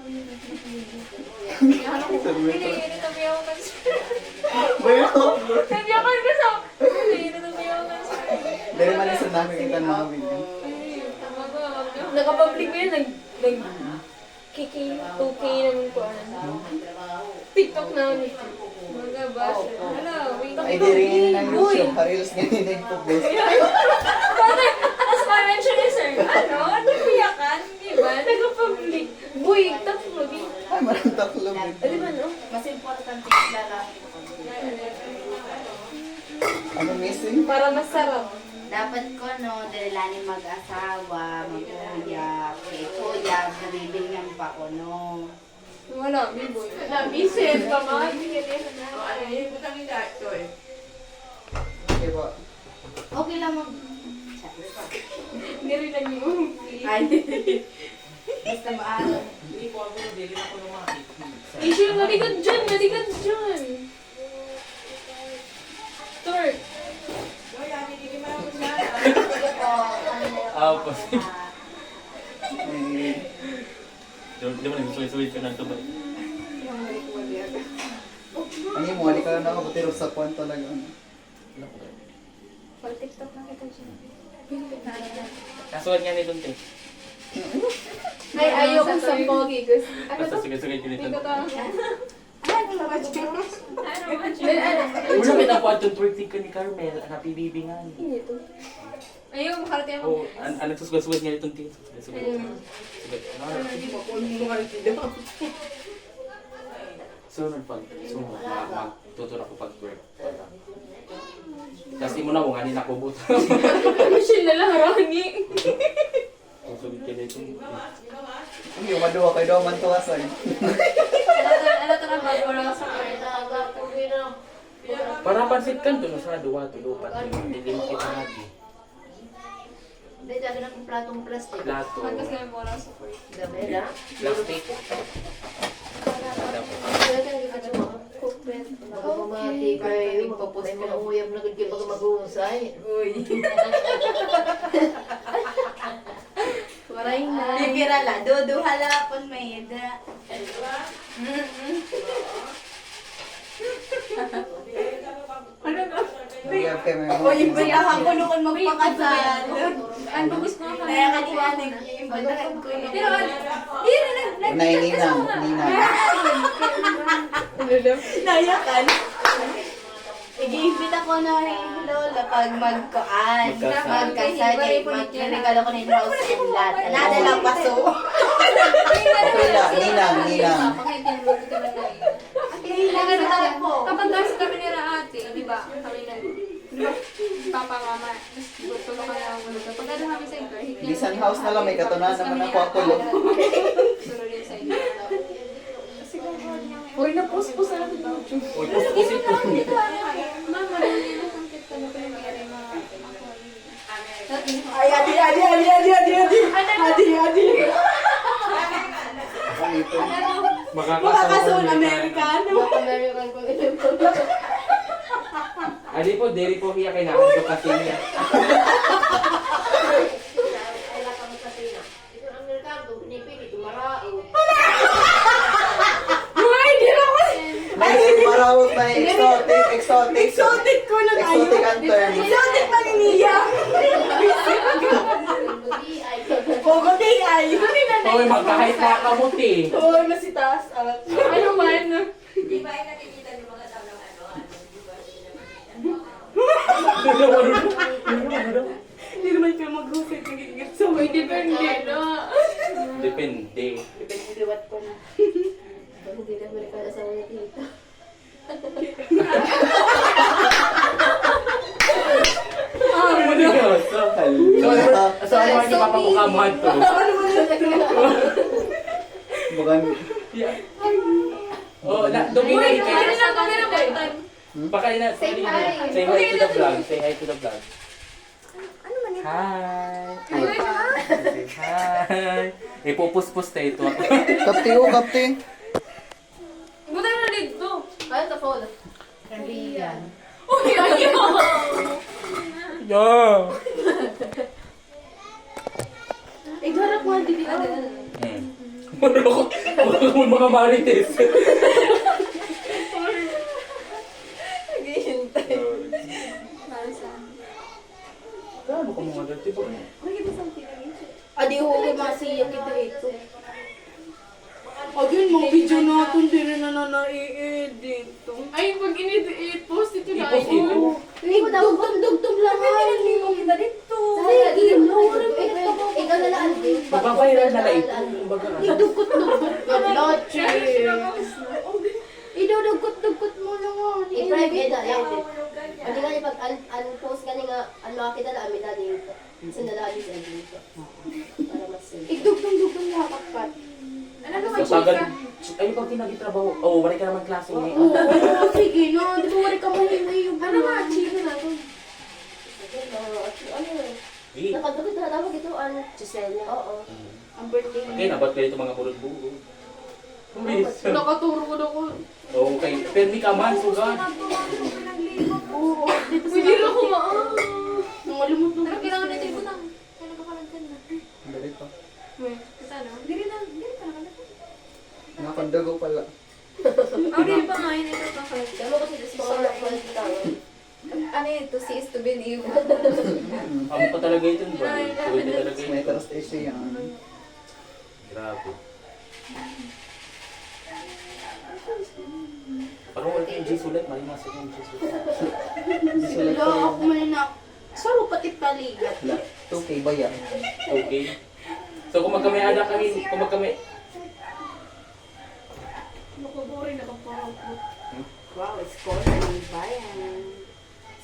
Pinirito mo ako Nabiyakan ka sa... Pinirito mo ako Dahil malisan namin kita ng mga video. Nakapublic mo yun, nag-2K naman ko. TikTok namin. Mga basa. Hala, wait. Ay, di rin ng YouTube. Reels ganyan nagpo-post. Tapos ma-mention ni sir, nagbiyakan, di ba? Nakapublic. Boy, tatlo. Ay, marang taklo. Di ba, no? Mas importante kilala. Ano missing? Para masarap. Dapat ko, no, dalilanin mag-asawa, mag-uyab, kaya nabibilngan pa ko, no. Wala, may boy. Namisin pa mga. Okay po. Okay lang mag... Hindi rin lang yung Ay, basta maano. Issue, malikad dyan, malikad dyan. Turk. Sige po, ano Po. Di ba nagsuwi-suwi ka ng tubay? Ano mo, hindi ka na nakapatiro sa kwan talaga. Pag-tiktok na kita dyan. Kasuhan nga ni Dunte. Ay, ayoko sa pogi. Ano Basta to? sige-sige Hindi dito. ko to. Wala may nakuha itong twerking ka ni Carmel. Happy baby nga. Hindi to. Ayoko, makarating ako. Oo, ang nagsusugad-sugad nga itong tingin. Sugad. Sunod pag, magtuturo ako pag-twerk. Kasi mo na mo nga ni nakubot. Michelle na lang harangi. Sugod ka dito. Ang yung maduwa kayo daw man tuwasan. Ano to na bago lang sa kwarta. Para pansit kan doon sa duwa, tulupan. Hindi makita natin. Hindi, dami na kong platong plastic. Plato. Pagkas kami mo lang sa kwarta. Dami na. Plastic. Pagkamamati kayo, magpapost ka ng uyab na kayo pag mag-uusay. Uy. Waray na. Bigirala, duduhalapon may ida. Kaya kayo may O, yung bayahan ko nung magpakasal. Ang bugis ko nga. Kaya kaniwanig yung badahan ko yun. Pero hindi na Naininang. Nayakan. Ig-ibit ako na lola pag magkaan. Magkasal. Magregalo ko na yung house and lot. Nadala paso. Okay na, ninang. Kapag nasa kami nila ate, di ba? Kami na, di ba? Papa, mama, tulong ka na ako. Pag ano kami sa inter, Bisan house na lang, may katunan naman ako ako. sunod yung sa inter. Uy, na-post-post na natin daw. Uy, pusit ko. Mama, hindi na sangkit ka na pinag-iari mga Ay, adi. Makakasul Amerikano. American ko ito. Adi po, deri po hiya kay namin ko kasi niya. May marawot na exotic. Exotic ko na tayo. Exotic ang term. Exotic pa ni Nia. Pogoting ay. Uy, magkahit na kamuti. Uy, masitaas. Ano man? Di ba ay nakikita ng mga tao ng Hindi naman kayo mag-husay ng gigit sa Uy, depende na. Depende. Piniliwat ko na. Hindi na balik ka sa mga tita. So, ano ang ipapamukha mo ito? Mukhang Oh, dominate Ano kayo. lang kami na balitan? Baka na, say hi to the vlog. Say hi to the vlog. Hi. Say hi. Ipupuspos na ito. kapti. Buta na dito. Kaya ta follow. Kaibigan. Uy, ayaw! Yeah. Eh, garap mo, hindi ka. Marunong ko. mo mga marites. Naghihintay. Para sa... Ano ka mga dati ba? Adi ho, masiyak kita ito. Again, mga video natin, di rin na nai-edit. Ay, pag i-post ito na. I-post ito. Dugtong lang. kita dito. Ikaw na lang. Mapapahiran na lang ito. Kumbaga. Idugkot-dugkot. Loche. Idudugkot-dugkot mo naman. I-private na, edit. Hindi nga pag unpost ka nga, makakita na amin natin yung sandalali sa edit. Para mas safe. Idugtong-dugtong nakakapkat. Ano naman, So, chika? ay, pag tinagitrabaho, wala ka naman klase Oo, ngayon. sige na. Di ba wala ka mahingi yung Ano nga, chika na to? Ano yun? Eh, Nakadukit na tawag ito, Giselle. Oo. Ang birthday okay, niya. nabat kayo itong mga burod-burod. Kumis. Nakaturo ko na ko. Okay, permi ka man, sugat. Oo, dito sa... Hindi na kumaan. Nangalimot na. Ano, kailangan natin yung butang. Kaya nagkakalagkan na. Dali pa. Wait, ito ano? Hindi pa nakalagkan. Nakandago pala. Oh, hindi pa nga yun. Ito nakalagkan. Damo kasi the smaller quality tawag. Ano yun, to see is to believe. Amo pa talaga ito, ba? Pwede talaga May ito. trust issue yan. Grabe. Parang wala kayong G sulat, malimasok yung G sulat. Sulat Wala pa ako man na. Saro pati paligat. yan. 2K ba yan? Okay. So kung magkamay ada kami, kung magkamay... Nakaburi na kang parang po. Wow, scholar ni bayan.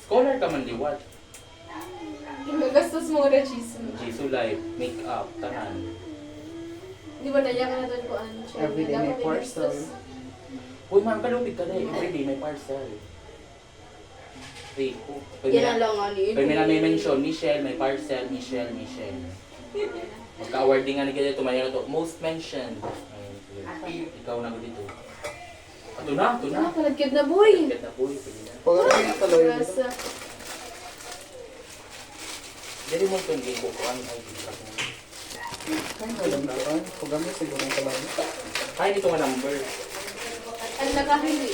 Scholar ka man liwat. Gagastos mo na cheese. G sulat, make-up, tanan. Di ba naiyak ka na doon ko ano? Everyday may parcel. Uy, ma'am, kalupit ka na eh. Everyday may parcel. Rico. Yan lang nga ni Pag may na-mention, Michelle, may parcel, Michelle. Magka-awarding nga ni kita ito, may to most mentioned. Ayun, sige. Ikaw na ko dito. Ito na. Kalagkid na boy. Get na po, pwede na. Pag ano yung taloy dito? Rasa. Dili mo itong libo ko, ano ay track mo. Kaya nga lang doon. Pag ano siguro yung taloy. Kaya nito nga number. Ang nakahili.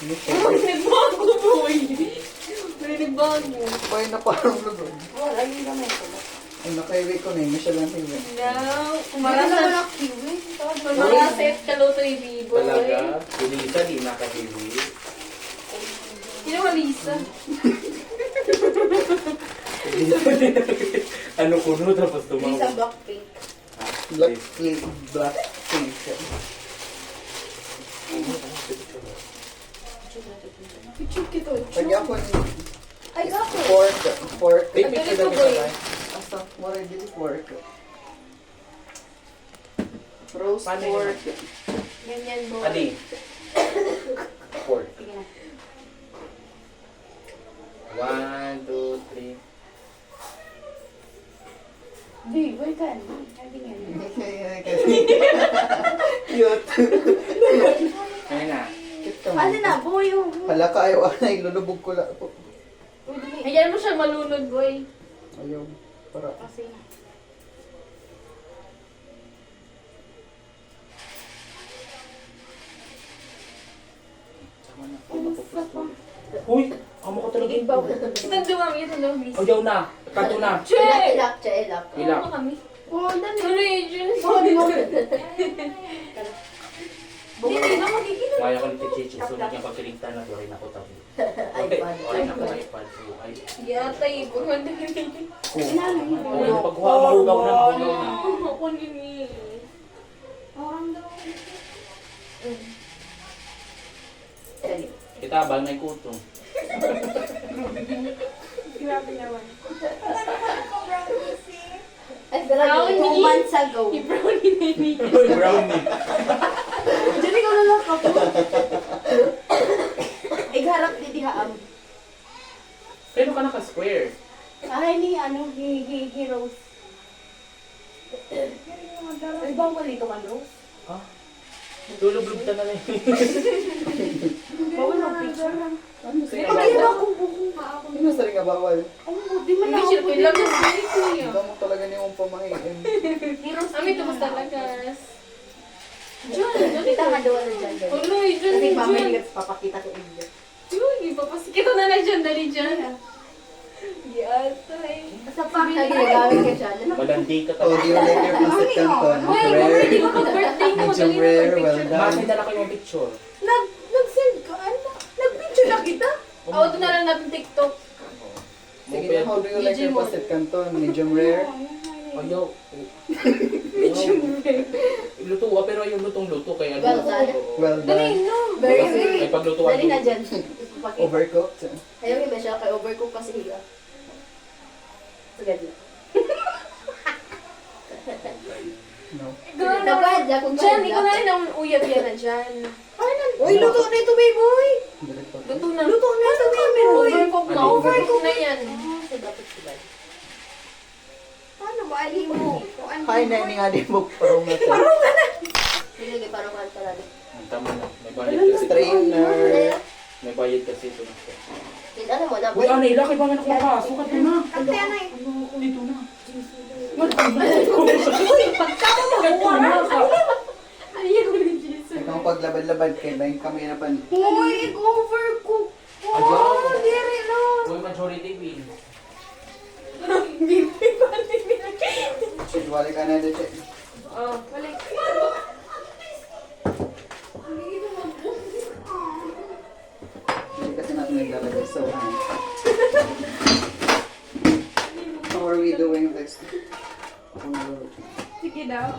Michelle. Nagbago boy. May nagbago. Pwede na parang lugod. Wala, ayun gamay ko ba? Ay, naka-highway ko na eh. Michelle ang highway. Now, Marasa kumarasa. na kiwi. Kumarasa at kalotoy bibo. Talaga, Lisa, di nakabili. Sino ba Lisa? Ano ko no, tapos Lisa tumawag. Blackpink. Black pink. Picture kito. Pag ako ni Ay, ako. pork. Take picture na kita. Asa, mura dili pork. Roast Paano pork. Ganyan boy. Adi. Pork. Sige na. 1, 2, 3. Di, boy ka. Sabi nga. Cute. Ayun na. Cute Ano na, boy? Hala ka, ayaw na, ilulubog ko lang. Hayaan mo siya malunod boy. Ayaw. Para. Kasi na. Tama na. Uy, amo ko talaga yung bawal. Itong dumami, itong dumami. Ayaw na. Kato na. Ilak. Ilak. Ano kami? Oh, dami. Ano yun yun? Hindi na magiging. Kaya ko nito chichi. So, nagyang pagkiringtan na rin ako tabi. iPad. Orin ako sa iPad. So, ay. Yatay, pagmanda ka rin. Oh, pagkuha, mahugaw na. Ako nini. Kita ba may kuto? Grabe naman. Ay, dala 2 months ago. I-brownie na yun. Uy, brownie. Diyan ikaw na lang ako. Igharap di dihaam. Kaya ka naka-square? Ay, ni ano, heroes. Ay, bawal ito man, Rose. Ha? Lulublog ka na rin. Bawal ang picture. Ano sa'yo? Pag-iba ko buko. Ano sa rin nga bawal? Ano, di man Hindi ako siya pwede. kailangan sa kuya. Ikaw mo talaga niyo mong pamahiin. Heroes. Ami, ito talaga. Diyan, Kita ka doon na dyan. Uloy, dyan, Kasi dyan. mamaya papakita ko inyo. Uy, papasikito na na dyan, dali dyan. Yatay. Sa pack na ginagamit ka dyan. Ano? Malandi ka Oh, do you talaga. like your plastic canton? Uy, Rare. hindi ko pag-birthday mo. Medium Dali na rare, well pag-picture. done. Bakit na kayo yung picture? Nag-send ka, ano? Nag-picture na kita. Oh, ito na lang natin TikTok. Sige na, how do you like your plastic canton? Medium rare? Ayaw. Medium rare. Luto pero yung lutong-luto kaya Well done. Well Dali, done. no. Very Kasi good. ay paglutuan Dali na dyan. Overcooked? Ayaw iba siya kay overcook kasi higa. Sagad na. No. Girl, Kapag dyan, kung Diyan, ikaw na rin ang uyab-yan na dyan. Uy, luto na ito, baby. Dali po. Luto na. Luto na ito, baby. Overcook na. Ano? Overcook na yan. So, dapat sila. Paano ba ali mo? Hi, nani nga di mo parang natin. Sige, parang kanta natin. Ang tama na. May bayad kasi. Trainer. May bayad kasi ito na. Then, ano mo na? Uy, ano, ilaki ba nga nakapasok? Ito na. Ate, ano eh? Ano ako dito na. Ayaw ko rin, Jesus. Ikaw paglabad-labad kay Bang kami na pan. Uy, overcook. Ayaw. Diri no. Uy, majority win. Wala ka na dito. Oh, balik. Hindi kasi natin naglalagay sa wine. How are we doing this? Sige daw.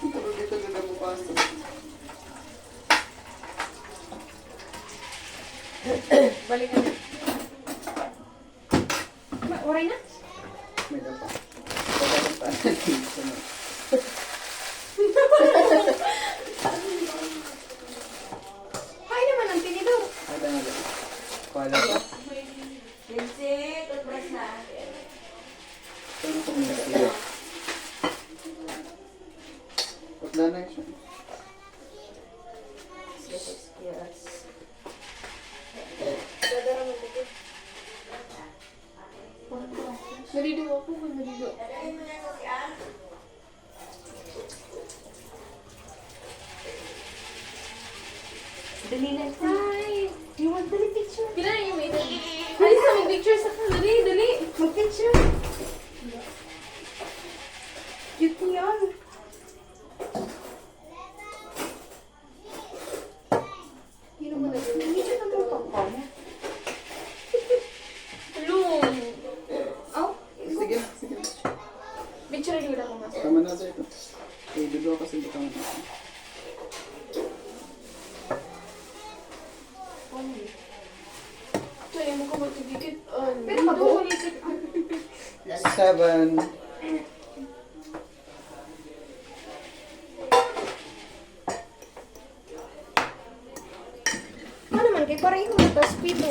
Pero dito na bupasok. Balik na. Oray na? May dapat. Dapat tayo dito na. Hay naman ang tinidor. Ay, tama ba? Kuala pa. Vincent, atras na. Saan ako may nasiya? Pagla na siya. Yes, yes. Nalido ako. Nalido. Dali na. Hi! You want dali picture? Kailan na yung may Alis na mag-picture sa dali, dali. Mag-picture. Cute mo yan. Sino mo na dito? Medyo naman papa mo. Hello. Oh, Sige na, sige na. Picture rin ako mas. Tama na sa ito. Eh, dito kasi dito kami. Ito, ayaw mo ka magtidikit. Pero mag-uwi. 7. Ano man, kay pareho na tas pito.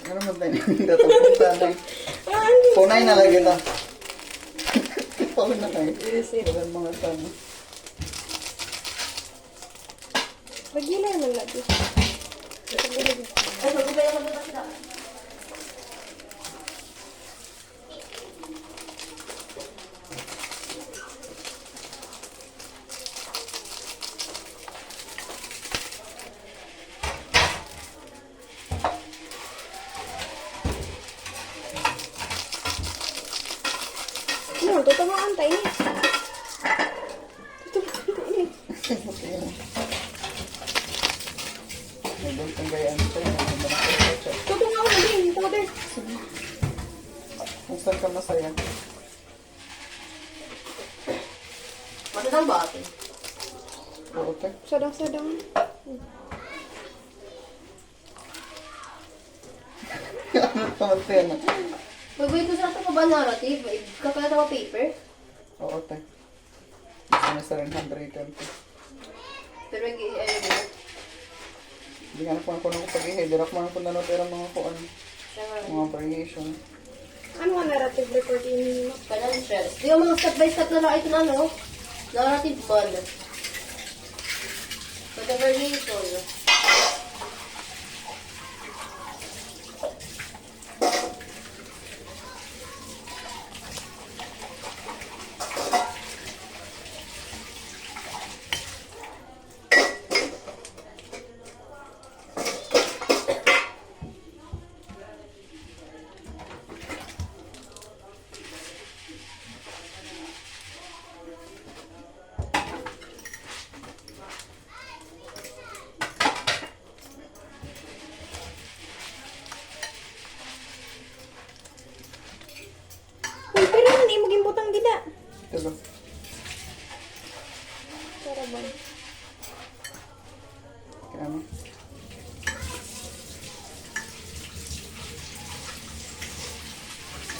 Ano mo tayo? Tatapos sana. Punay na lagi na. Pawin na kayo. Walang mga tanong. Pagila naman lagi. Ay, magkubay naman ba sila? No, tutamaan tayo ni. Nandun kang gayaan ito. Tutungan mo din, powder. Kung saan ka masaya. Matandang ba ate? Oo, te. Sadang-sadang. Ano naman te, ano? Pag-wait ko sa ito pa ba narrative? Kakalat ako paper? Oo, te. Ano sa rin handwritten te. Pero ano Hindi nga na po ako nang pag-i-header ako mga punano pero mga kuan. siya nga. Mga variation. Ano nga narrative recording mo? Kailan stress? Di yung mga step by step na lang ito na, no? Narrative ball. So, the variation.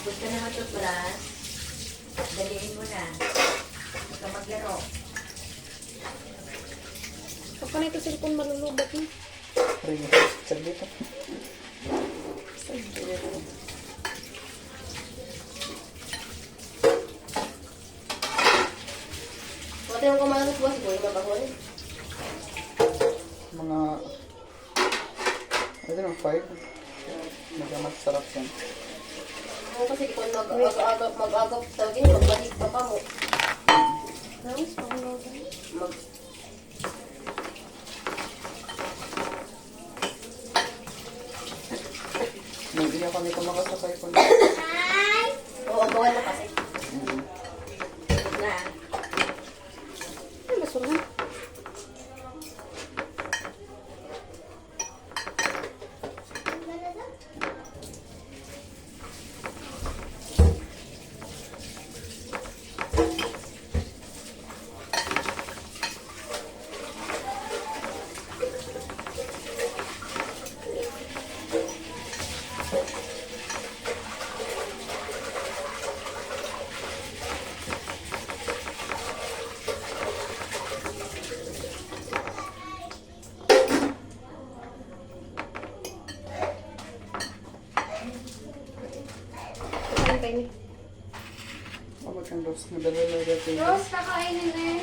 Huwag ka na matutbrush. Daliin mo na. Huwag ka maglaro. Kapag na ito cellphone malulubat mo. Ring. Saglit. Saglit. Pwede yung kumakas buwas ko, yung mabahon. Mga... I don't know, 5. Magamat sarap yan. Oo, kasi kung mag-agap tawagin, magbalik pa pa mo. Rose, pangaw ka. Mag... Hindi na kami kumakasakay ko. Oo, gawan na kasi. Na. Ay, basura. Kain tayo ni. Abot ang Rose. Madala lang natin. Rose, kakainin eh.